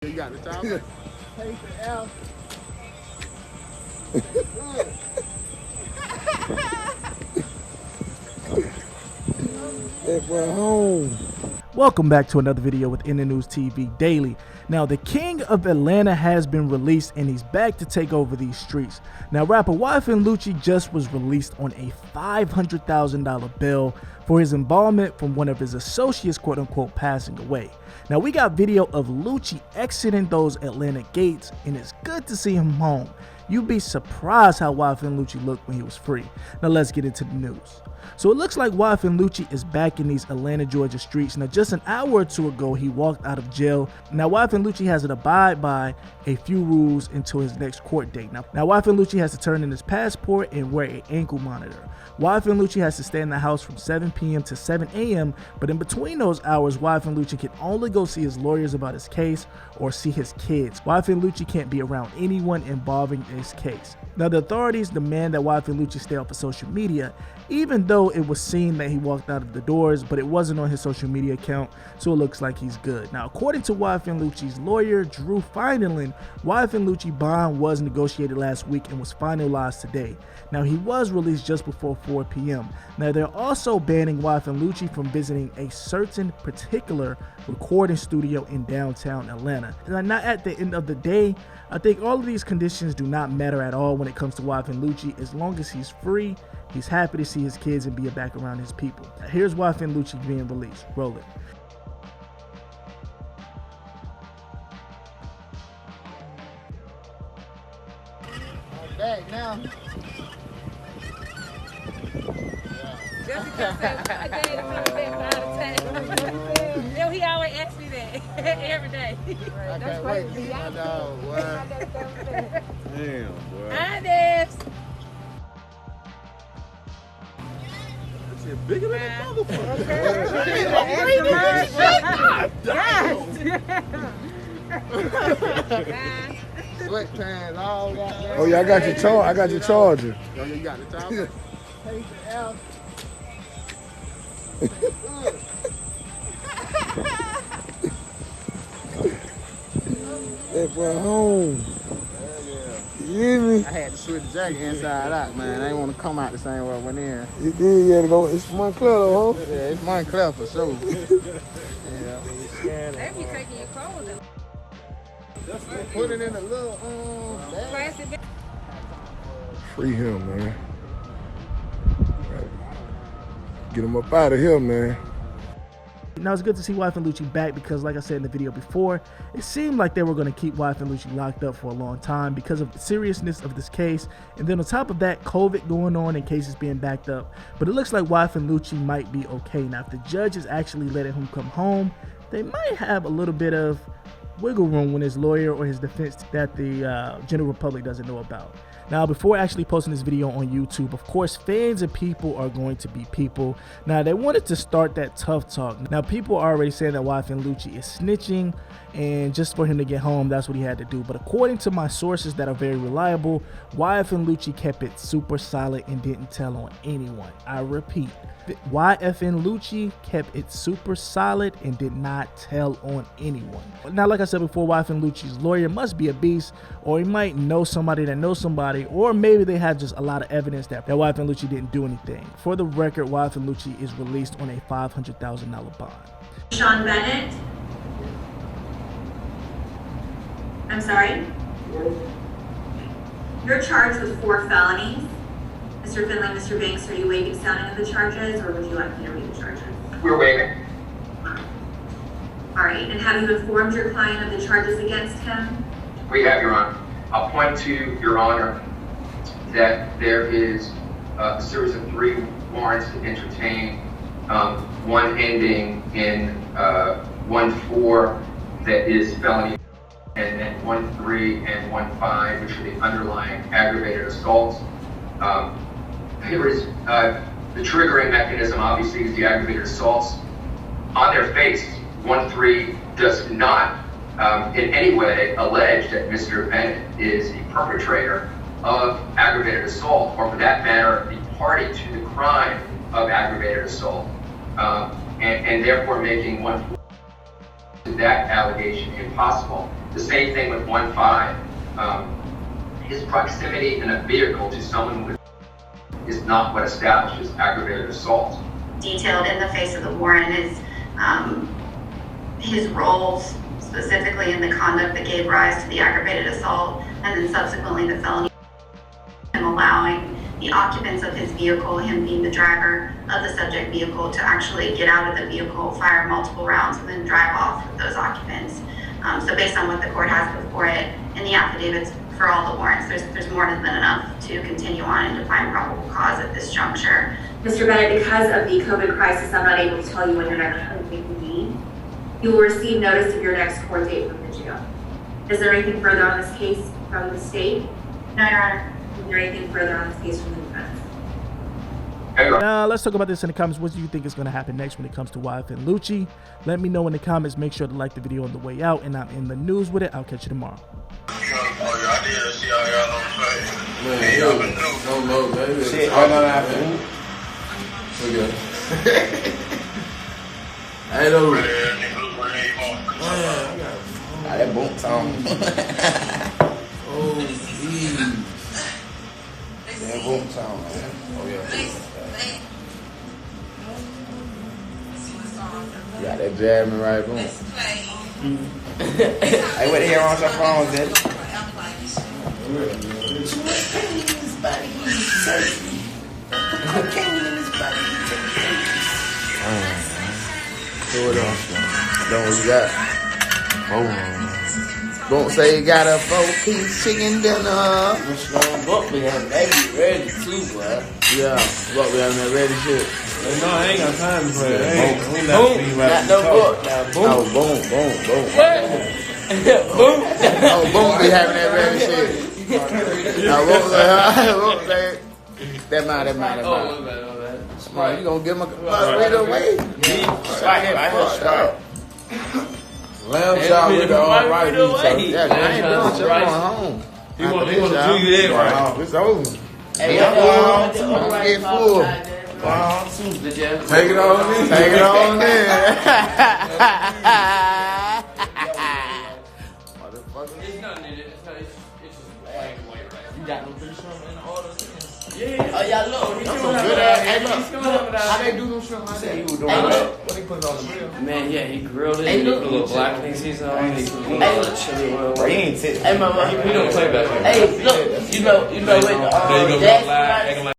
You got the top? Take the L. That boy home. Welcome back to another video with In the News TV Daily. Now, the King of Atlanta has been released and he's back to take over these streets. Now, rapper YFN Lucci just was released on a $500,000 bail for his involvement from one of his associates, quote unquote, passing away. Now, we got video of Lucci exiting those Atlanta gates, and it's good to see him home. You'd be surprised how YFN Lucci looked when he was free. Now, let's get into the news. So it looks like YFN Lucci is back in these Atlanta, Georgia streets. Now, just an hour or two ago, he walked out of jail. Now, YFN Lucci has to abide by a few rules until his next court date. Now YFN Lucci has to turn in his passport and wear an ankle monitor. YFN Lucci has to stay in the house from 7 p.m. to 7 a.m. But in between those hours, YFN Lucci can only go see his lawyers about his case or see his kids. YFN Lucci can't be around anyone involving his case. Now, the authorities demand that YFN Lucci stay off of social media, even though it was seen that he walked out of the doors, but it wasn't on his social media account, so it looks like he's good. Now, according to YFN Lucci's lawyer, Drew Feinerland, YFN Lucci bond was negotiated last week and was finalized today. Now, he was released just before 4 p.m. Now, they're also banning YFN Lucci from visiting a certain particular recording studio in downtown Atlanta. Now, at the end of the day, I think all of these conditions do not matter at all when it comes to YFN Lucci. As long as he's free, he's happy to see his kids and be back around his people. Now, here's YFN Lucci being released. Roll it. I'm back now. Jessica said, I gave him out of time. Yo, he always asks me that every day. I can't wait to see my dog, boy. Damn, boy. Hi, Devs. That shit bigger than a motherfucker. Sweatpants, all that. Oh yeah, I got your charger. Yo, you got the top? Take the L. That boy home. You hear me? I had to switch the jacket inside out, man. I didn't want to come out the same way I went in. You did, you had to go. It's Montclair though, huh? Yeah, it's Montclair for sure. Yeah. They be taking your clothes off. Put it in a little bag. Plastic bag. Free him, man. Get him up out of here, man. Now, it's good to see YFN Lucci back because, like I said in the video before, it seemed like they were going to keep YFN Lucci locked up for a long time because of the seriousness of this case. And then on top of that, COVID going on and cases being backed up. But it looks like YFN Lucci might be okay. Now, if the judge is actually letting him come home, they might have a little bit of wiggle room when his lawyer or his defense that the general public doesn't know about. Now, before actually posting this video on YouTube, of course, fans and people are going to be people. Now, they wanted to start that tough talk. Now, people are already saying that YFN Lucci is snitching, and just for him to get home, that's what he had to do. But according to my sources that are very reliable, YFN Lucci kept it super solid and didn't tell on anyone. I repeat, YFN Lucci kept it super solid and did not tell on anyone. Now, like I said before, YFN Lucci's lawyer must be a beast, or he might know somebody that knows somebody, or maybe they have just a lot of evidence that YFN Lucci didn't do anything. For the record, YFN Lucci is released on a $500,000 bond. Sean Bennett. I'm sorry? You're charged with 4 felonies. Mr. Finley, Mr. Banks, are you waiving sounding of the charges, or would you like me to read the charges? We're waiving. All right, and have you informed your client of the charges against him? We have, Your Honor. I'll point to Your Honor that there is a series of 3 warrants to entertain, one ending in 1-4 that is felony, and then 1-3 and 1-5, which are the underlying aggravated assaults. Here is the triggering mechanism, obviously, is the aggravated assaults. On their face, 1-3 does not in any way allege that Mr. Bennett is the perpetrator of aggravated assault, or for that matter, the party to the crime of aggravated assault, and therefore making 1-4 that allegation impossible. The same thing with 1.5. His proximity in a vehicle to someone with is not what establishes aggravated assault. Detailed in the face of the warrant is his roles, specifically in the conduct that gave rise to the aggravated assault, and then subsequently the felony, him allowing the occupants of his vehicle, him being the driver of the subject vehicle, to actually get out of the vehicle, fire multiple rounds, and then drive off with those occupants. So based on what the court has before it, in the affidavits for all the warrants, there's more than enough to continue on and to find probable cause at this juncture. Mr. Bennett, because of the COVID crisis, I'm not able to tell you when your next court date will be. You will receive notice of your next court date from the jail. Is there anything further on this case from the state? No, Your Honor. Is there anything further on this case from the defense? Now, let's talk about this in the comments. What do you think is going to happen next when it comes to YFN Lucci? Let me know in the comments. Make sure to like the video on the way out, and I'm in the news with it. I'll catch you tomorrow. Shit, all that after. Okay. Hey, though. That boom town. Oh, geez. That boom town, man. Oh, yeah. You got that jamming right, boom. Hey, what the hell on your phone, Daddy? Don't what you got? Don't say you got a 4-piece chicken dinner. Buck be having that be ready too, boy. Yeah, what we having that ready shit. No, I ain't got time to play that. We Boom, not no book. Now, boom. Oh, boom, boom, boom. Boom. Oh, boom be having that ready shit. Now, what was that? That mine. Oh, my bad. Smart, you gonna give him a right away? Lamb chop with the right meat. Yeah, I ain't doing shit. I'm going home. He want to do you that right. It's over. Hey, I'm going to get full. Take it on in. Take it on in. Motherfucker. It's nothing in it. It's just plain white rice. You got no fish in the order? Yeah. Oh, yeah, look. That's some good ass. Hey, look. How they do them shrimp like that? He was doing that. What they put it on the grill? Man, yeah, he grilled it. He put a little blackening season on it. He put a little chili oil. He ain't sit. Hey, mama. He don't play back there. Hey, look, you know, with there you go, Jackson,